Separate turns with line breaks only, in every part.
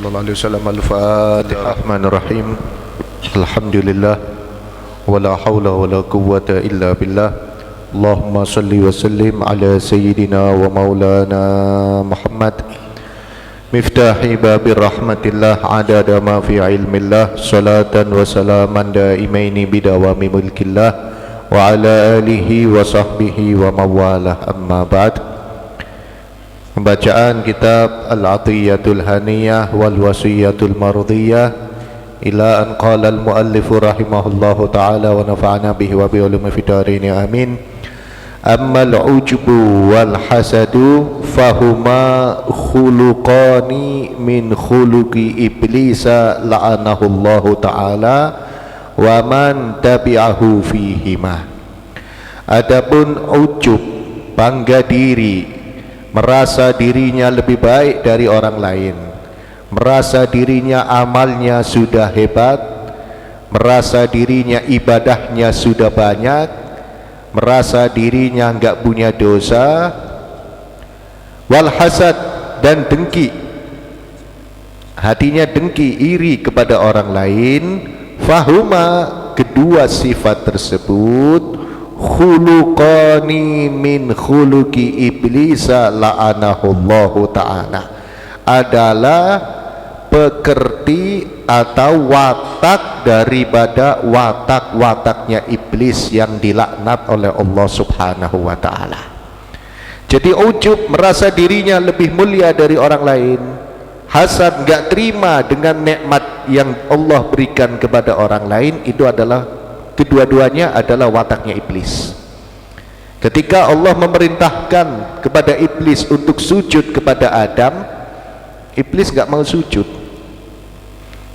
sallallahu alaihi wasallam. Al-Fatihah. Bismillahirrahmanirrahim. Alhamdulillah wala haula wala quwwata illa billah. Allahumma salli wa sallim ala sayyidina wa maulana Muhammad miftahi babir rahmatillah adada ma fi ilmillah, salatan wa salaman daimaini bidawami mulkillah wa ala alihi wa sahbihi wa mawalah. Amma ba'd. Pembacaan kitab Al-Atiyatul Haniyah wal Wasiyatul Mardiyah ila an qala al-muallifu rahimahullahu ta'ala wa nafa'ana bihi wa bi ulumi fid dharain amin. Amma al-ujbu wal hasadu fahuma khuluqani min khuluqi iblisa la'anahullahu ta'ala wa man tabi'ahu fihima. Adapun ujub, bangga diri, merasa dirinya lebih baik dari orang lain, merasa dirinya amalnya sudah hebat, merasa dirinya ibadahnya sudah banyak, merasa dirinya enggak punya dosa. Wal hasad, dan dengki, hatinya dengki, iri kepada orang lain. Fahuma, kedua sifat tersebut, khuluqani min khuluqi iblisa la'anahullahu ta'ala, adalah pekerti atau watak daripada watak-wataknya iblis yang dilaknat oleh Allah subhanahu wa ta'ala. Jadi ujub, merasa dirinya lebih mulia dari orang lain. Hasad, enggak terima dengan nikmat yang Allah berikan kepada orang lain. Itu adalah, kedua-duanya adalah wataknya iblis. Ketika Allah memerintahkan kepada iblis untuk sujud kepada Adam, iblis enggak mau sujud.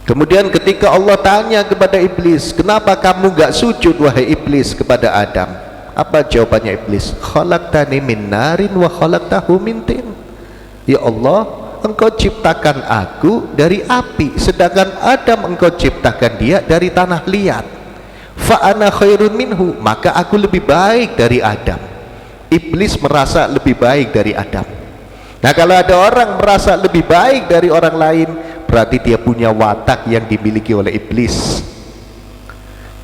Kemudian ketika Allah tanya kepada iblis, kenapa kamu enggak sujud wahai iblis kepada Adam? Apa jawabannya iblis? Khalaqtani min narin wa khalaqtahu min tin. Ya Allah, engkau ciptakan aku dari api, sedangkan Adam engkau ciptakan dia dari tanah liat. Fa'ana khairun minhu, maka aku lebih baik dari Adam. Iblis merasa lebih baik dari Adam. Nah, kalau ada orang merasa lebih baik dari orang lain, berarti dia punya watak yang dimiliki oleh iblis.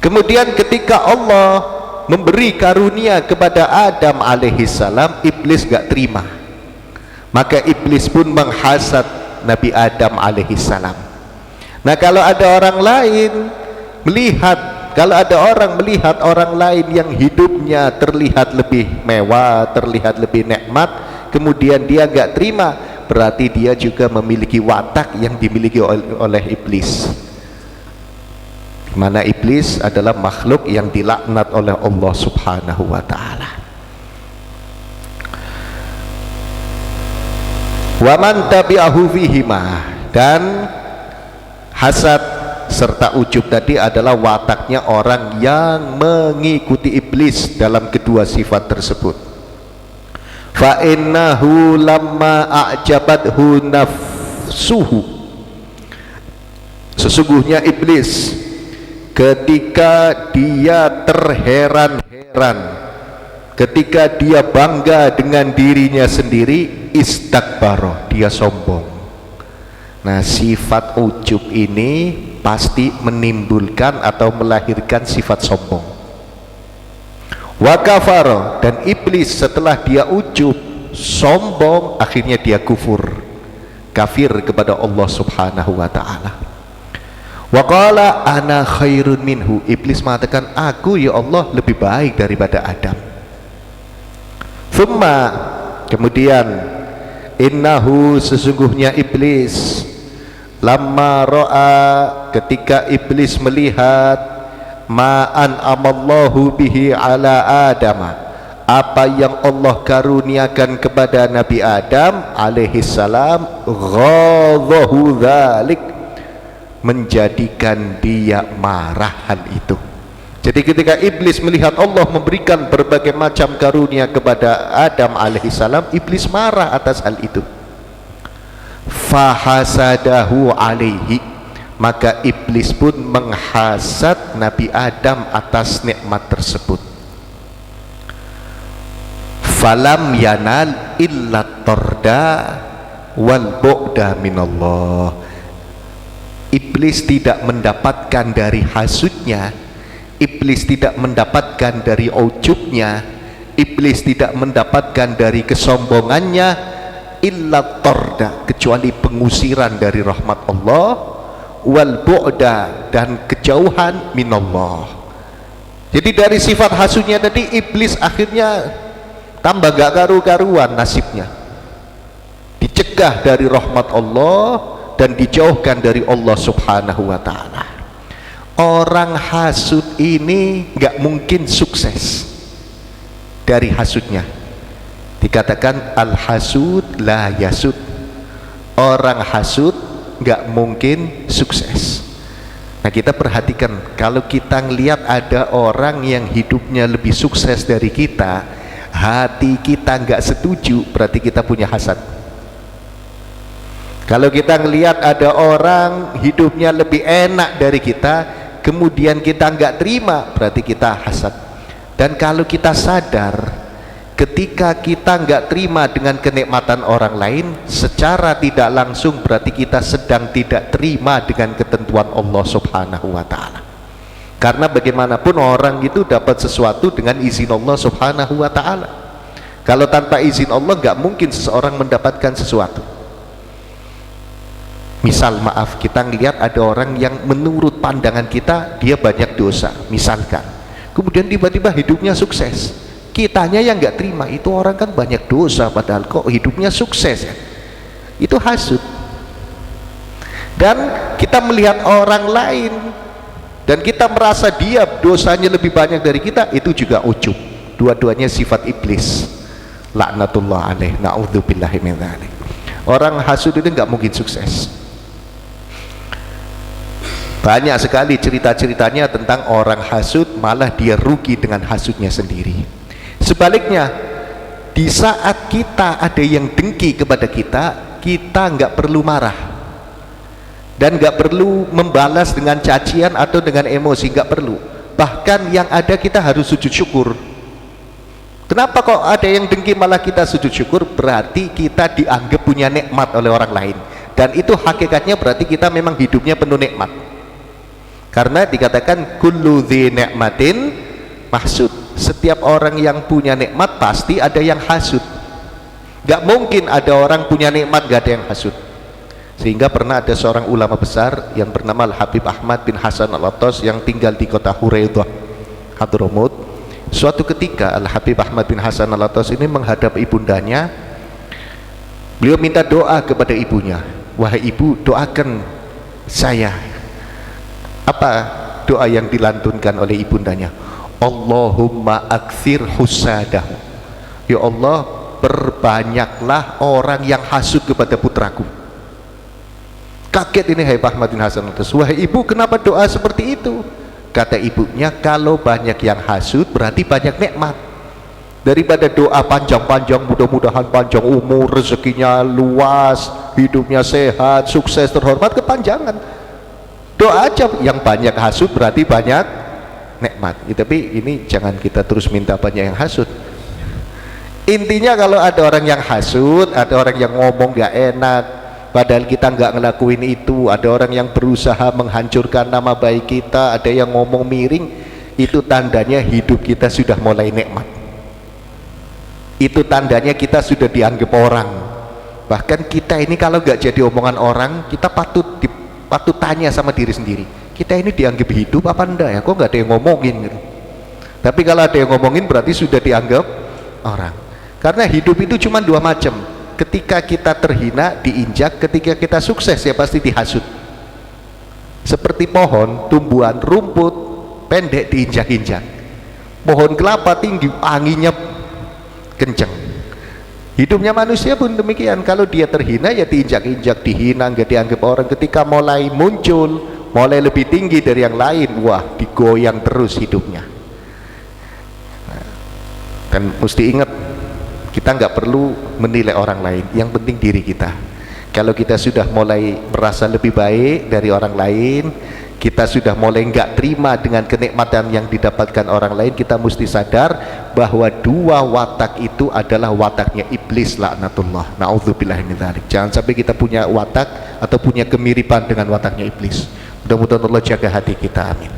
Kemudian ketika Allah memberi karunia kepada Adam alaihissalam, iblis gak terima, maka iblis pun menghasad Nabi Adam alaihissalam. Nah, kalau ada orang lain melihat, kalau ada orang melihat orang lain yang hidupnya terlihat lebih mewah, terlihat lebih nikmat, kemudian dia gak terima, berarti dia juga memiliki watak yang dimiliki oleh iblis. Mana iblis adalah makhluk yang dilaknat oleh Allah subhanahu wa ta'ala. Wa man tabi'ahu fihima, dan hasad serta ujub tadi adalah wataknya orang yang mengikuti iblis dalam kedua sifat tersebut. Fa innahu lamma a'jabathu nafsuhu, sesungguhnya iblis ketika dia terheran-heran, ketika dia bangga dengan dirinya sendiri, istakbaro, dia sombong. Nah, sifat ujub ini pasti menimbulkan atau melahirkan sifat sombong. Wa kafaro, dan iblis setelah dia ujub, sombong, akhirnya dia kufur, kafir kepada Allah subhanahu wa ta'ala. Wa qala ana khairun minhu, iblis mengatakan, aku ya Allah lebih baik daripada Adam. Thumma, kemudian, innahu, sesungguhnya iblis, lamma ra'a, ketika iblis melihat, ma'an amallahu bihi ala adama, apa yang Allah karuniakan kepada Nabi Adam alaihissalam, ghadhahu dzalik, menjadikan dia marah hal itu. Jadi ketika iblis melihat Allah memberikan berbagai macam karunia kepada Adam alaihissalam, iblis marah atas hal itu. Fahasadahu alaihi, maka iblis pun menghasad Nabi Adam atas nikmat tersebut. Falam yanal illa torda wal bu'da minallah, Iblis tidak mendapatkan dari hasudnya, iblis tidak mendapatkan dari ujubnya, iblis tidak mendapatkan dari kesombongannya, illa torda, kecuali pengusiran dari rahmat Allah, wal bu'da, dan kejauhan minallah. Jadi dari sifat hasudnya tadi, iblis akhirnya tambah gak karu-karuan nasibnya, dicegah dari rahmat Allah dan dijauhkan dari Allah subhanahu wa ta'ala. Orang hasud ini gak mungkin sukses dari hasudnya. Dikatakan al-hasud la yasud, orang hasud gak mungkin sukses. Nah, kita perhatikan, kalau kita ngelihat ada orang yang hidupnya lebih sukses dari kita, hati kita nggak setuju, berarti kita punya hasad. Kalau kita ngelihat ada orang hidupnya lebih enak dari kita, kemudian kita nggak terima, berarti kita hasad. Dan kalau kita sadar, ketika kita nggak terima dengan kenikmatan orang lain, secara tidak langsung berarti kita sedang tidak terima dengan ketentuan Allah subhanahu wa ta'ala. Karena bagaimanapun orang itu dapat sesuatu dengan izin Allah subhanahu wa ta'ala. Kalau tanpa izin Allah nggak mungkin seseorang mendapatkan sesuatu. Misal, maaf, kita ngelihat ada orang yang menurut pandangan kita dia banyak dosa, misalkan, kemudian tiba-tiba hidupnya sukses, kitanya yang nggak terima, itu orang kan banyak dosa padahal kok hidupnya sukses ya. Itu hasud. Dan kita melihat orang lain dan kita merasa dia dosanya lebih banyak dari kita, itu juga ujub. Dua-duanya sifat iblis, laknatullah alaih, na'udzubillahi min dzalik. Orang hasud itu nggak mungkin sukses. Banyak sekali cerita-ceritanya tentang orang hasud, malah dia rugi dengan hasudnya sendiri. Sebaliknya, di saat kita ada yang dengki kepada kita, kita nggak perlu marah dan nggak perlu membalas dengan cacian atau dengan emosi, nggak perlu. Bahkan yang ada kita harus sujud syukur. Kenapa kok ada yang dengki malah kita sujud syukur? Berarti kita dianggap punya nikmat oleh orang lain, dan itu hakikatnya berarti kita memang hidupnya penuh nikmat. Karena dikatakan kullu dzi ni'matin mahsud, setiap orang yang punya nikmat pasti ada yang hasud. Gak mungkin ada orang punya nikmat gak ada yang hasud. Sehingga pernah ada seorang ulama besar yang bernama Al-Habib Ahmad bin Hasan Al-Attas yang tinggal di kota Huraidah, Hadramut. Suatu ketika Al-Habib Ahmad bin Hasan Al-Attas ini menghadap ibundanya. Beliau minta doa kepada ibunya, wahai ibu, doakan saya. Apa doa yang dilantunkan oleh ibundanya? Allahumma akthir husadahu, ya Allah, perbanyaklah orang yang hasud kepada putraku. Kaget ini Habib Ahmad bin Hasan Al-Attas. Wahai ibu, kenapa doa seperti itu? Kata ibunya, kalau banyak yang hasud berarti banyak nikmat. Daripada doa panjang-panjang, mudah-mudahan panjang umur, rezekinya luas, hidupnya sehat, sukses, terhormat, kepanjangan. Doa aja yang banyak hasud berarti banyak nikmat. Tapi ini jangan kita terus minta banyak yang hasud. Intinya kalau ada orang yang hasud, ada orang yang ngomong gak enak padahal kita nggak ngelakuin itu, ada orang yang berusaha menghancurkan nama baik kita, ada yang ngomong miring, itu tandanya hidup kita sudah mulai nikmat. Itu tandanya kita sudah dianggap orang. Bahkan kita ini kalau nggak jadi omongan orang, kita patut tanya sama diri sendiri, kita ini dianggap hidup apa enggak ya, kok nggak ada yang ngomongin gitu. Tapi kalau ada yang ngomongin berarti sudah dianggap orang. Karena hidup itu cuma dua macam, ketika kita terhina diinjak, ketika kita sukses ya pasti dihasut. Seperti pohon, tumbuhan, rumput pendek diinjak-injak, pohon kelapa tinggi, anginnya kenceng. Hidupnya manusia pun demikian, kalau dia terhina ya diinjak-injak, dihina, nggak dianggap orang. Ketika mulai muncul, mulai lebih tinggi dari yang lain, wah digoyang terus hidupnya. Dan mesti ingat, kita nggak perlu menilai orang lain, yang penting diri kita. Kalau kita sudah mulai merasa lebih baik dari orang lain, kita sudah mulai nggak terima dengan kenikmatan yang didapatkan orang lain, kita mesti sadar bahwa dua watak itu adalah wataknya iblis, laknatullah, na'udzubillahi min dzalik. Jangan sampai kita punya watak atau punya kemiripan dengan wataknya iblis. Mudah-mudahan Allah jaga hati kita, amin.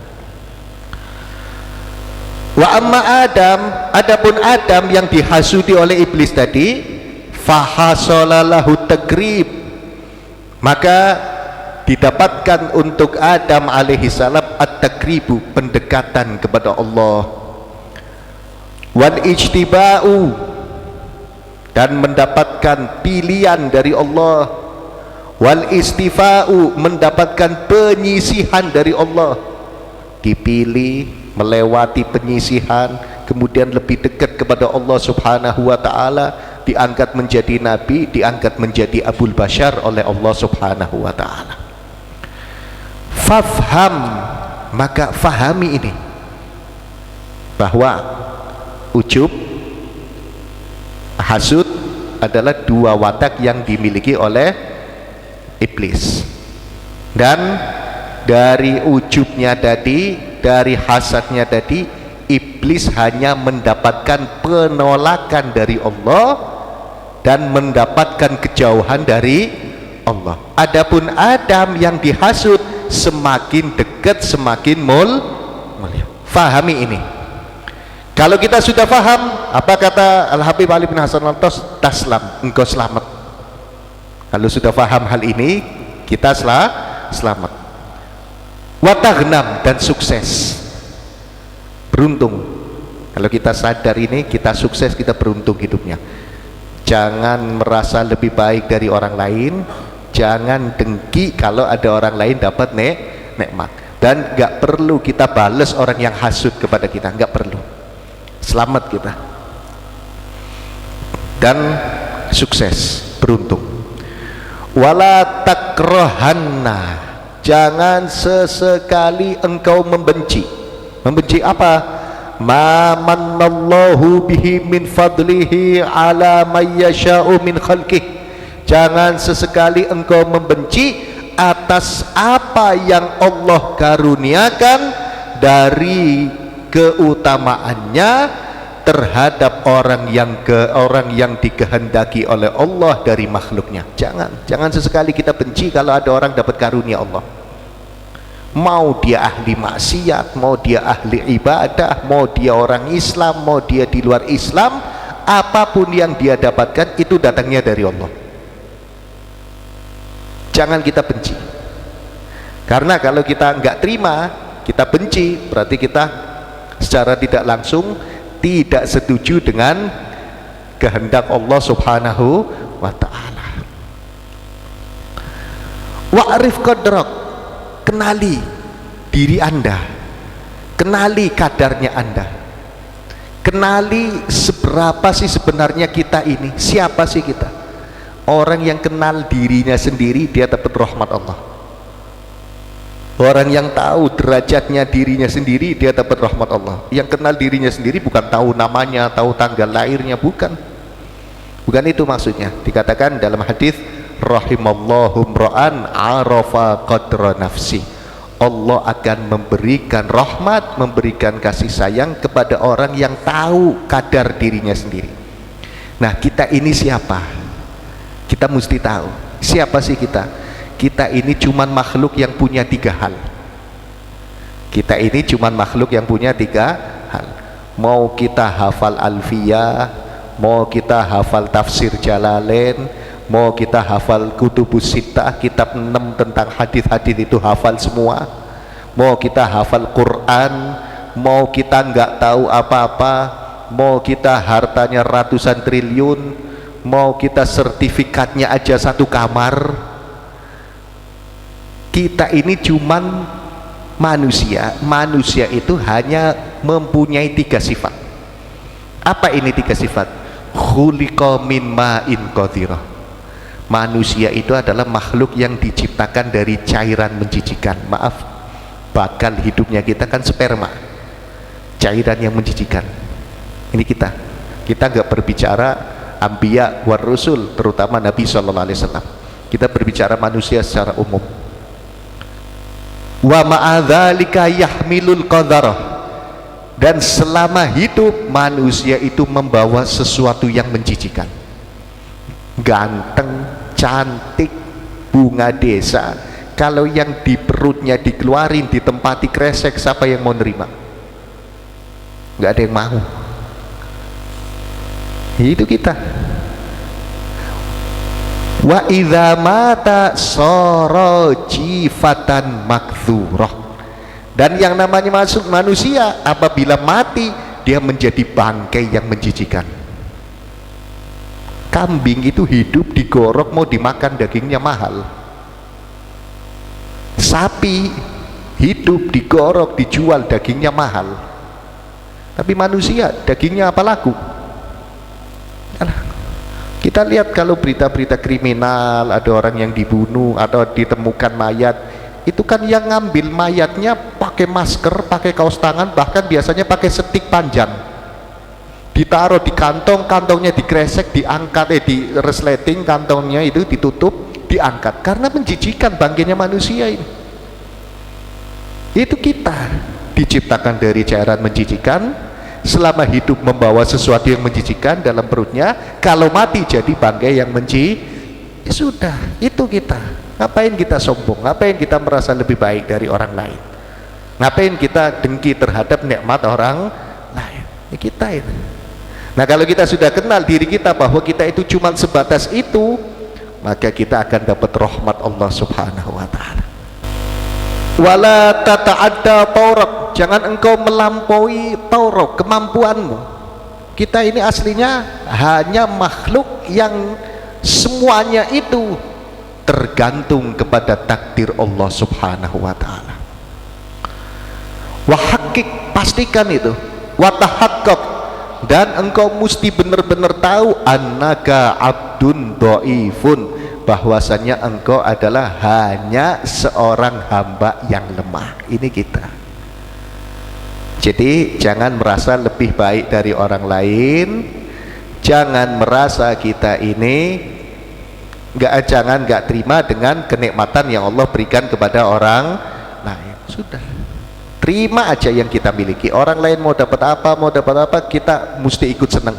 Wa amma Adam, adapun Adam yang dihasuti oleh iblis tadi, fahasolalahu tagrib, maka didapatkan untuk Adam alaihi salam at-tagribu, pendekatan kepada Allah, wal ijtiba'u, dan mendapatkan pilihan dari Allah, wal istifa'u, mendapatkan penyisihan dari Allah, dipilih melewati penyisihan, kemudian lebih dekat kepada Allah subhanahu wa ta'ala, diangkat menjadi nabi, diangkat menjadi Abul Bashar oleh Allah subhanahu wa ta'ala. Fafham, maka fahami ini, bahwa ujub, hasud adalah dua watak yang dimiliki oleh iblis. Dan dari ujubnya tadi, dari hasadnya tadi, iblis hanya mendapatkan penolakan dari Allah dan mendapatkan kejauhan dari Allah. Adapun Adam yang dihasud, semakin dekat semakin mulia. Fahami ini. Kalau kita sudah faham, apa kata Al-Habib Ali bin Hasan Al-Taslam, engkau selamat. Kalau sudah faham hal ini, kita selamat. Wataghnam, dan sukses, beruntung. Kalau kita sadar ini, kita sukses, kita beruntung hidupnya. Jangan merasa lebih baik dari orang lain, jangan dengki kalau ada orang lain dapat nikmat, dan nggak perlu kita balas orang yang hasud kepada kita, nggak perlu. Selamat kita, dan sukses, beruntung. Wala takrohanna, jangan sesekali engkau membenci. Membenci apa? Ma mannallahu bihi min fadlihi ala may yasha'u min khalqih. Jangan sesekali engkau membenci atas apa yang Allah karuniakan dari keutamaannya terhadap orang yang dikehendaki oleh Allah dari makhluknya. Jangan sesekali kita benci kalau ada orang dapat karunia Allah. Mau dia ahli maksiat, mau dia ahli ibadah, mau dia orang Islam, mau dia di luar Islam, apapun yang dia dapatkan itu datangnya dari Allah. Jangan kita benci, karena kalau kita nggak terima, kita benci, berarti kita secara tidak langsung tidak setuju dengan kehendak Allah subhanahu wa ta'ala. Wa'rif qadrak, kenali diri anda, kenali kadarnya anda, kenali seberapa sih sebenarnya kita ini, siapa sih kita. Orang yang kenal dirinya sendiri, dia dapat rahmat Allah. Orang yang tahu derajatnya dirinya sendiri, dia dapat rahmat Allah. Yang kenal dirinya sendiri bukan tahu namanya, tahu tanggal lahirnya, bukan itu maksudnya. Dikatakan dalam hadis, rahimallahu mra'an arafa qadra nafsi, Allah akan memberikan rahmat, memberikan kasih sayang kepada orang yang tahu kadar dirinya sendiri. Nah, kita ini siapa? Kita mesti tahu siapa sih kita. Kita ini cuman makhluk yang punya tiga hal. Kita ini cuman makhluk yang punya tiga hal. Mau kita hafal Alfiyah, mau kita hafal tafsir Jalalain, mau kita hafal Kutubus Sittah, kitab 6 tentang hadis-hadis itu hafal semua, mau kita hafal Quran, mau kita nggak tahu apa-apa, mau kita hartanya ratusan triliun, mau kita sertifikatnya aja satu kamar, kita ini cuman manusia. Manusia itu hanya mempunyai tiga sifat. Apa ini tiga sifat? Khuliqa min ma'in qadirah. Manusia itu adalah makhluk yang diciptakan dari cairan menjijikan. Maaf, bakal hidupnya kita kan sperma, cairan yang menjijikan. Ini kita nggak berbicara anbiya war rusul, terutama Nabi SAW. Kita berbicara manusia secara umum. Wa ma'adzalika yahmilul qadarah, dan selama hidup manusia itu membawa sesuatu yang menjijikan. Ganteng, cantik, bunga desa, kalau yang di perutnya dikeluarin ditempati kresek, siapa yang mau nerima? Nggak ada yang mau. Itu kita. Wa idza mata sara jifatan makdzurah. Dan yang namanya masuk manusia apabila mati dia menjadi bangkai yang menjijikan. Kambing itu hidup digorok mau dimakan dagingnya mahal. Sapi hidup digorok dijual dagingnya mahal. Tapi manusia dagingnya apa laku? Kita lihat kalau berita-berita kriminal, ada orang yang dibunuh atau ditemukan mayat, itu kan yang ngambil mayatnya pakai masker, pakai kaos tangan, bahkan biasanya pakai setik panjang, ditaruh di kantong, kantongnya dikresek, diangkat, di resleting, kantongnya itu ditutup, diangkat, karena menjijikan bangkainya manusia ini. Itu kita diciptakan dari cairan menjijikan, selama hidup membawa sesuatu yang menjijikan dalam perutnya, kalau mati jadi bangkai yang ya sudah, itu kita. Ngapain kita sombong, ngapain kita merasa lebih baik dari orang lain, ngapain kita dengki terhadap nikmat orang lain? Ya kita itu. Nah, kalau kita sudah kenal diri kita bahwa kita itu cuma sebatas itu, maka kita akan dapat rahmat Allah subhanahu wa ta'ala. Wala tata'adda taurak, jangan engkau melampaui taurak, kemampuanmu. Kita ini aslinya hanya makhluk yang semuanya itu tergantung kepada takdir Allah subhanahu wa ta'ala. Wahakik, pastikan itu. Watahakkak, dan engkau mesti benar-benar tahu annaka abdun dhaifun, bahwasanya engkau adalah hanya seorang hamba yang lemah. Ini kita. Jadi jangan merasa lebih baik dari orang lain, jangan merasa kita ini jangan terima dengan kenikmatan yang Allah berikan kepada orang lain. Sudah, terima aja yang kita miliki. Orang lain mau dapat apa, kita mesti ikut senang,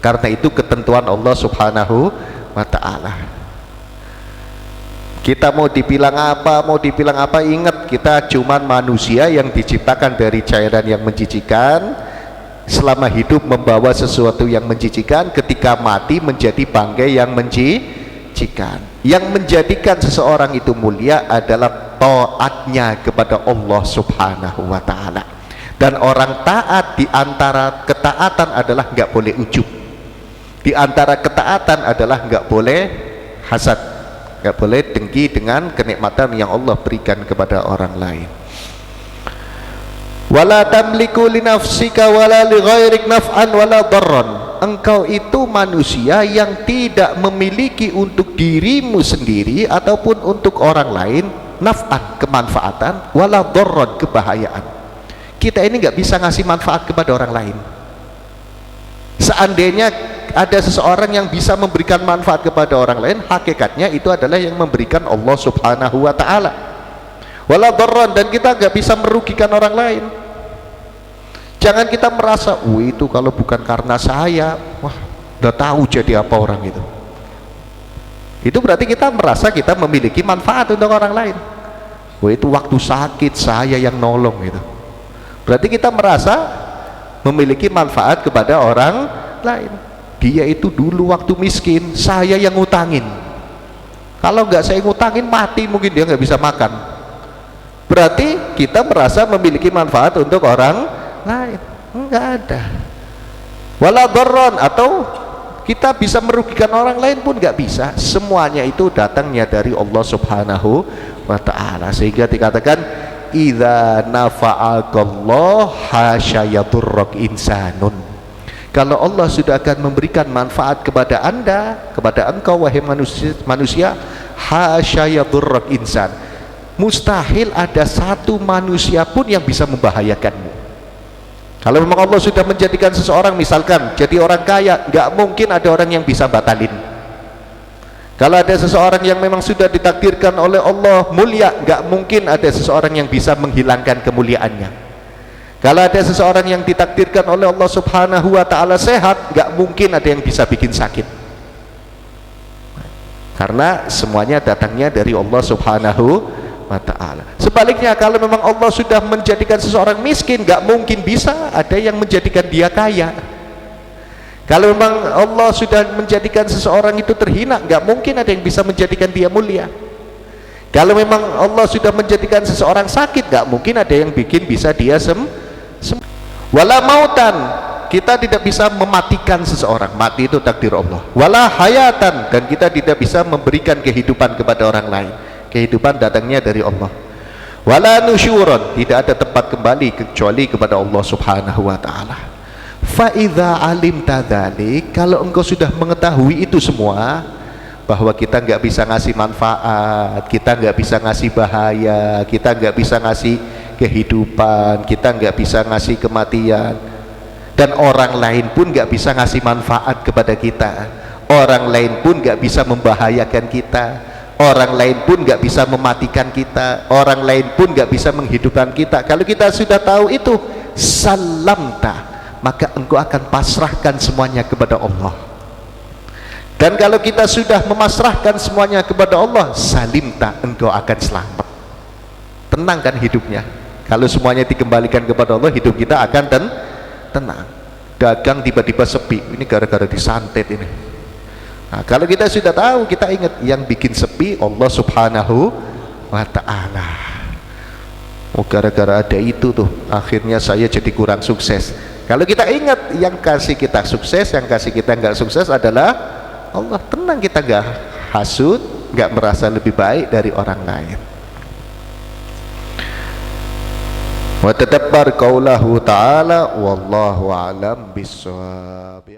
karena itu ketentuan Allah subhanahu wa ta'ala. Kita mau dibilang apa, ingat kita cuman manusia yang diciptakan dari cairan yang menjijikan, selama hidup membawa sesuatu yang menjijikan, ketika mati menjadi bangkai yang menjijikan. Yang menjadikan seseorang itu mulia adalah taatnya kepada Allah subhanahu wa ta'ala. Dan orang taat, di antara ketaatan adalah nggak boleh ujub, di antara ketaatan adalah nggak boleh hasad, nggak boleh dengki dengan kenikmatan yang Allah berikan kepada orang lain. Wala tamliku li nafsika wala li ghairik naf'an wala darran. Engkau itu manusia yang tidak memiliki untuk dirimu sendiri ataupun untuk orang lain naf'an, kemanfaatan, wala darran, kebahayaan. Kita ini nggak bisa ngasih manfaat kepada orang lain. Seandainya ada seseorang yang bisa memberikan manfaat kepada orang lain, hakikatnya itu adalah yang memberikan Allah subhanahu wa ta'ala. Wala darran, dan kita nggak bisa merugikan orang lain. Jangan kita merasa, itu kalau bukan karena saya, wah udah tahu jadi apa orang itu. Itu berarti kita merasa kita memiliki manfaat untuk orang lain. Itu waktu sakit saya yang nolong gitu. Berarti kita merasa memiliki manfaat kepada orang lain. Dia itu dulu waktu miskin, saya yang ngutangin. Kalau nggak saya ngutangin, mati mungkin dia nggak bisa makan. Berarti kita merasa memiliki manfaat untuk orang lain. Nggak ada. Wala darran, atau kita bisa merugikan orang lain pun nggak bisa. Semuanya itu datangnya dari Allah subhanahu wa ta'ala. Sehingga dikatakan idza nafa'akallah hasya yadurrak insanun. Kalau Allah sudah akan memberikan manfaat kepada anda, kepada engkau wahai manusia, hasya yadurrak insan, mustahil ada satu manusia pun yang bisa membahayakanmu. Kalau memang Allah sudah menjadikan seseorang misalkan jadi orang kaya, nggak mungkin ada orang yang bisa batalin. Kalau ada seseorang yang memang sudah ditakdirkan oleh Allah mulia, nggak mungkin ada seseorang yang bisa menghilangkan kemuliaannya. Kalau ada seseorang yang ditakdirkan oleh Allah subhanahu wa ta'ala sehat, nggak mungkin ada yang bisa bikin sakit. karena semuanya datangnya dari Allah Subhanahu wa ta'ala. Sebaliknya, kalau memang Allah sudah menjadikan seseorang miskin, gak mungkin bisa ada yang menjadikan dia kaya. Kalau memang Allah sudah menjadikan seseorang itu terhina, gak mungkin ada yang bisa menjadikan dia mulia. Kalau memang Allah sudah menjadikan seseorang sakit, gak mungkin ada yang bikin bisa dia wala mautan, kita tidak bisa mematikan seseorang, mati itu takdir Allah. Wala hayatan, dan kita tidak bisa memberikan kehidupan kepada orang lain, kehidupan datangnya dari Allah. Wala nusyuron, tidak ada tempat kembali kecuali kepada Allah Subhanahu wa ta'ala. Fa idza alimta dzalik, kalau engkau sudah mengetahui itu semua, bahwa kita nggak bisa ngasih manfaat, kita nggak bisa ngasih bahaya, kita nggak bisa ngasih kehidupan, kita nggak bisa ngasih kematian, dan orang lain pun nggak bisa ngasih manfaat kepada kita, orang lain pun nggak bisa membahayakan kita, orang lain pun nggak bisa mematikan kita, orang lain pun nggak bisa menghidupkan kita. Kalau kita sudah tahu itu, salamta, maka engkau akan pasrahkan semuanya kepada Allah. Dan kalau kita sudah memasrahkan semuanya kepada Allah, salimta, engkau akan selamat, tenang kan hidupnya. Kalau semuanya dikembalikan kepada Allah, hidup kita akan tenang. Dagang tiba-tiba sepi, ini gara-gara disantet ini. Nah, kalau kita sudah tahu, kita ingat yang bikin sepi Allah Subhanahu wa ta'ala. Oh, gara-gara ada itu tuh akhirnya saya jadi kurang sukses. Kalau kita ingat yang kasih kita sukses, yang kasih kita nggak sukses adalah Allah, tenang, kita nggak hasud, nggak merasa lebih baik dari orang lain. Wa tadabbar qaulahu ta'ala wallahu a'lam bissawab.